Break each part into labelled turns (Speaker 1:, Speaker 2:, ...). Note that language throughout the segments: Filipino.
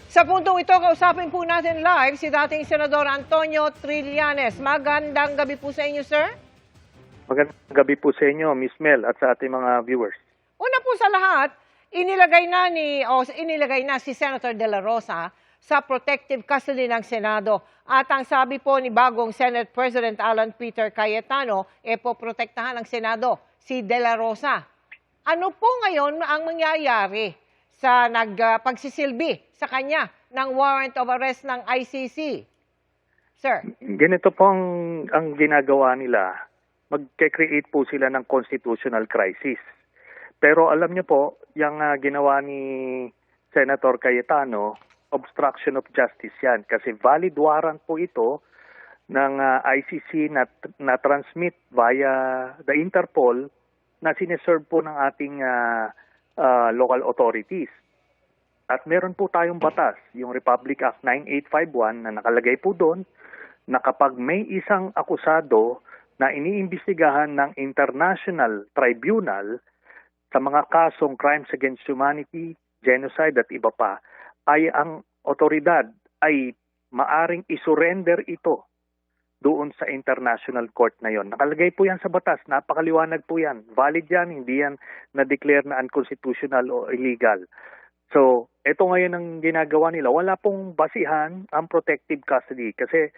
Speaker 1: Sa puntong ito, kausapin po natin live si dating Senador Antonio Trillanes. Magandang gabi po sa inyo, sir.
Speaker 2: Magandang gabi po sa inyo, Miss Mel, at sa ating mga viewers.
Speaker 1: Una po sa lahat, inilagay na si Senator De La Rosa sa protective custody ng Senado. At ang sabi po ni bagong Senate President Alan Peter Cayetano, poprotektahan ng Senado si De La Rosa. Ano po ngayon ang mangyayari sa pagsisilbi sa kanya ng warrant of arrest ng ICC? Sir.
Speaker 2: Ganito po ang ginagawa nila. Mag-create po sila ng constitutional crisis. Pero alam niyo po, yung ginawa ni Senator Cayetano, obstruction of justice yan. Kasi valid warrant po ito ng ICC na transmit via the Interpol na sineserve po ng ating local authorities. At meron po tayong batas, yung Republic Act 9851 na nakalagay po doon na kapag may isang akusado na iniimbestigahan ng International Tribunal sa mga kasong crimes against humanity, genocide at iba pa, ay ang otoridad ay maaring isurrender ito doon sa international court na yon. Nakalagay po yan sa batas, napakaliwanag po yan. Valid yan, hindi yan na-declare na unconstitutional o illegal. So, ito ngayon ang ginagawa nila. Wala pong basihan ang protective custody. Kasi,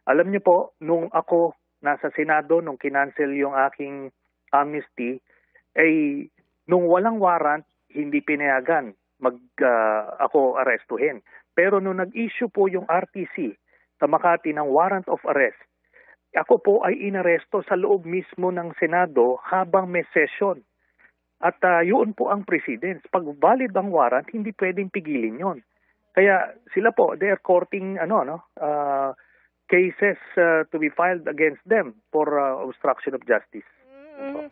Speaker 2: alam niyo po, nung ako nasa Senado, nung kinancel yung aking amnesty, ay nung walang warrant, hindi pinayagan ako arestuhin. Pero nung nag-issue po yung RTC sa Makati ng warrant of arrest, ako po ay inaresto sa loob mismo ng Senado habang may session. At yun po ang precedence. Pag valid ang warrant, hindi pwedeng pigilin yon. Kaya sila po, they are courting cases to be filed against them for obstruction of justice.
Speaker 1: Mm-hmm.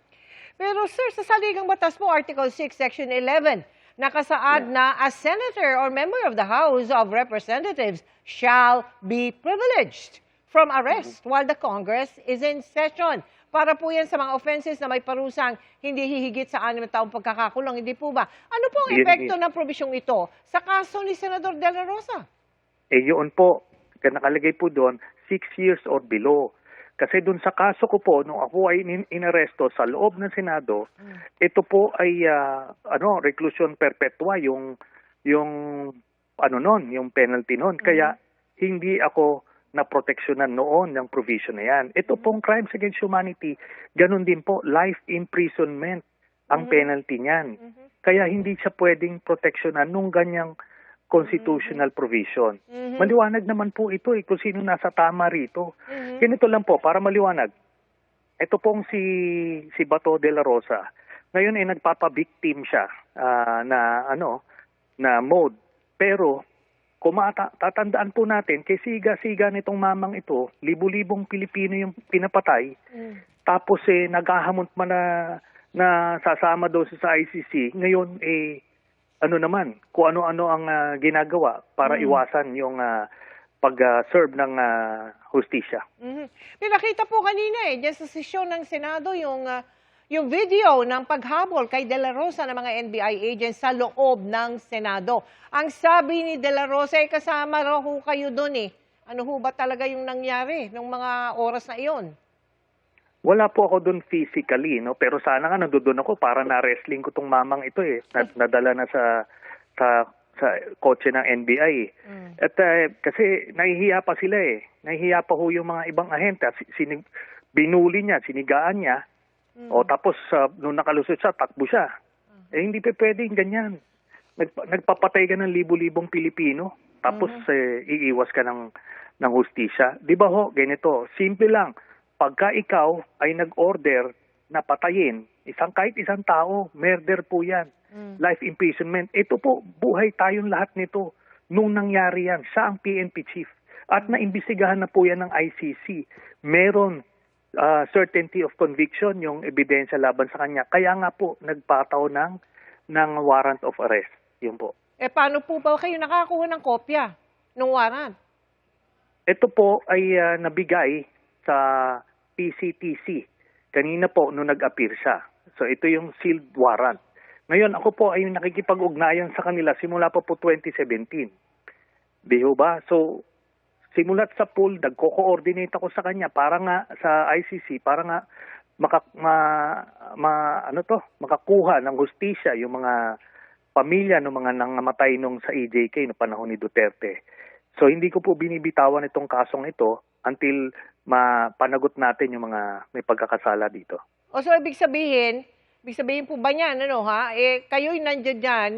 Speaker 1: Pero sir, sa saligang batas po, Article 6, Section 11, nakasaad na a senator or member of the House of Representatives shall be privileged from arrest while the Congress is in session. Para po yan sa mga offenses na may parusang hindi hihigit sa 6 taong pagkakakulong. Hindi po ba? Ano po ang epekto ng probisyong ito sa kaso ni Senador De La Rosa?
Speaker 2: Yun po. Nakalagay po doon, 6 years or below. Kasi doon sa kaso ko po, nung ako ay inaresto sa loob ng Senado, ito po ay reclusion perpetua yung penalty noon. Kaya hindi ako na proteksyonan noon ng provision na yan. Ito pong crimes against humanity, ganun din po, life imprisonment ang penalty niyan. Kaya hindi siya pwedeng proteksyonan nung ganyang constitutional provision. Maliwanag naman po ito kung sino nasa tama rito. Ganito lang po, para maliwanag. Ito pong si Bato de la Rosa, ngayon ay nagpapa-victim siya na mode. Pero kung tatandaan po natin, kay siga-siga nitong mamang ito, libu-libong Pilipino yung pinapatay, tapos naghahamon man na sasama daw sa ICC, ngayon kung ano-ano ang ginagawa para iwasan yung pag-serve ng hustisya.
Speaker 1: May nakita po kanina dyan sa sesyon ng Senado yung video ng paghabol kay De La Rosa ng mga NBI agents sa loob ng Senado. Ang sabi ni De La Rosa, kasama raw ho kayo doon Ano ho ba talaga yung nangyari ng mga oras na iyon?
Speaker 2: Wala po ako doon physically, pero sana nga nandoon ako para na-wrestling ko tong mamang ito nadala na sa kotse ng NBI. At kasi nahihiya pa sila Nahihiya pa ho yung mga ibang ahente. Binuli niya, sinigaan niya. Tapos nung nakalusot siya, takbo siya. Hindi pa pwedeng ganyan. Nagpapatay ka ng libu-libong Pilipino, tapos iiwas ka ng hustisya. Di ba ho, ganito, simple lang. Pagka ikaw ay nag-order na patayin, kahit isang tao, murder po yan. Life imprisonment. Ito po, buhay tayong lahat nito. Nung nangyari yan, siya ang PNP chief. At naimbestigahan na po yan ng ICC. Meron certainty of conviction, yung ebidensya laban sa kanya. Kaya nga po, nagpataw ng warrant of arrest. Yun po.
Speaker 1: Paano po ba kayo nakakuha ng kopya ng warrant?
Speaker 2: Ito po ay nabigay sa PCTC. Kanina po, nung nag-appear siya. So, ito yung sealed warrant. Ngayon, ako po ay nakikipag-ugnayan sa kanila simula pa po 2017. Di ho ba? So, simulat sa pool, nagko-coordinate ako sa kanya para nga sa ICC, para nga makakuha ng hustisya yung mga pamilya ng mga nangamatay nung sa EJK no panahon ni Duterte. So hindi ko po binibitawan itong kasong ito until mapanagot natin yung mga may pagkakasala dito.
Speaker 1: O so, ibig sabihin po ba niyan, kayo'y nandiyan dyan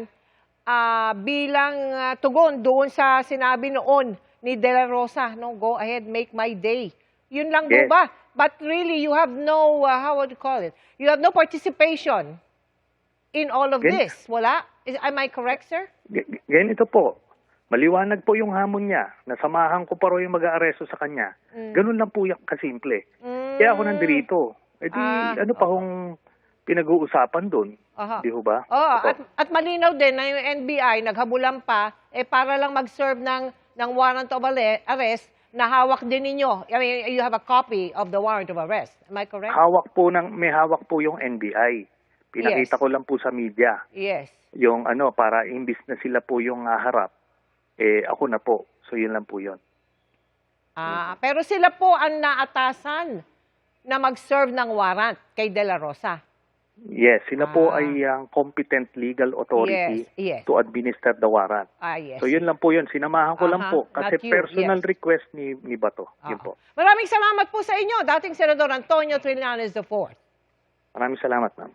Speaker 1: bilang tugon doon sa sinabi noon ni De La Rosa, no, go ahead, make my day. Yun lang
Speaker 2: Yes.
Speaker 1: ba? But really, you have no, how would you call it? You have no participation in all of
Speaker 2: Gan-
Speaker 1: this. Wala? Am I correct, sir?
Speaker 2: Ganito po, maliwanag po yung hamon niya, nasamahan ko pa rin yung mag-aaresto sa kanya. Ganun lang po yung kasimple. Kaya ako nandito. E di, ano pa hong pinag-uusapan doon?
Speaker 1: Aha.
Speaker 2: Di ho ba?
Speaker 1: Oh,
Speaker 2: Opo.
Speaker 1: at malinaw din na yung NBI naghabulan pa para lang mag-serve ng warrant of arrest na hawak din ninyo. I mean, you have a copy of the warrant of arrest. Am I correct?
Speaker 2: May hawak po yung NBI. Pinakita
Speaker 1: Yes.
Speaker 2: ko lang po sa media.
Speaker 1: Yes.
Speaker 2: Yung para imbis na sila po yung harap, ako na po. So yun lang po yun.
Speaker 1: Pero sila po ang naatasan na mag-serve ng warrant kay De La Rosa.
Speaker 2: Yes, sila po ay ang competent legal authority
Speaker 1: Yes.
Speaker 2: to administer the warrant.
Speaker 1: Yes.
Speaker 2: So yun lang po yun. Sinamahan ko lang po kasi
Speaker 1: Not you,
Speaker 2: personal
Speaker 1: yes.
Speaker 2: request ni Bato. Yun po.
Speaker 1: Maraming salamat po sa inyo, dating Senador Antonio Trillanes IV.
Speaker 2: Maraming salamat, ma'am.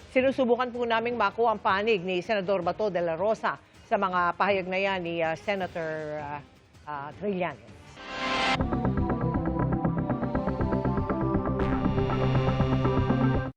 Speaker 1: Sinusubukan po naming makuha ang panig ni Senador Bato de la Rosa sa mga pahayag na yan ni Senator Trillanes.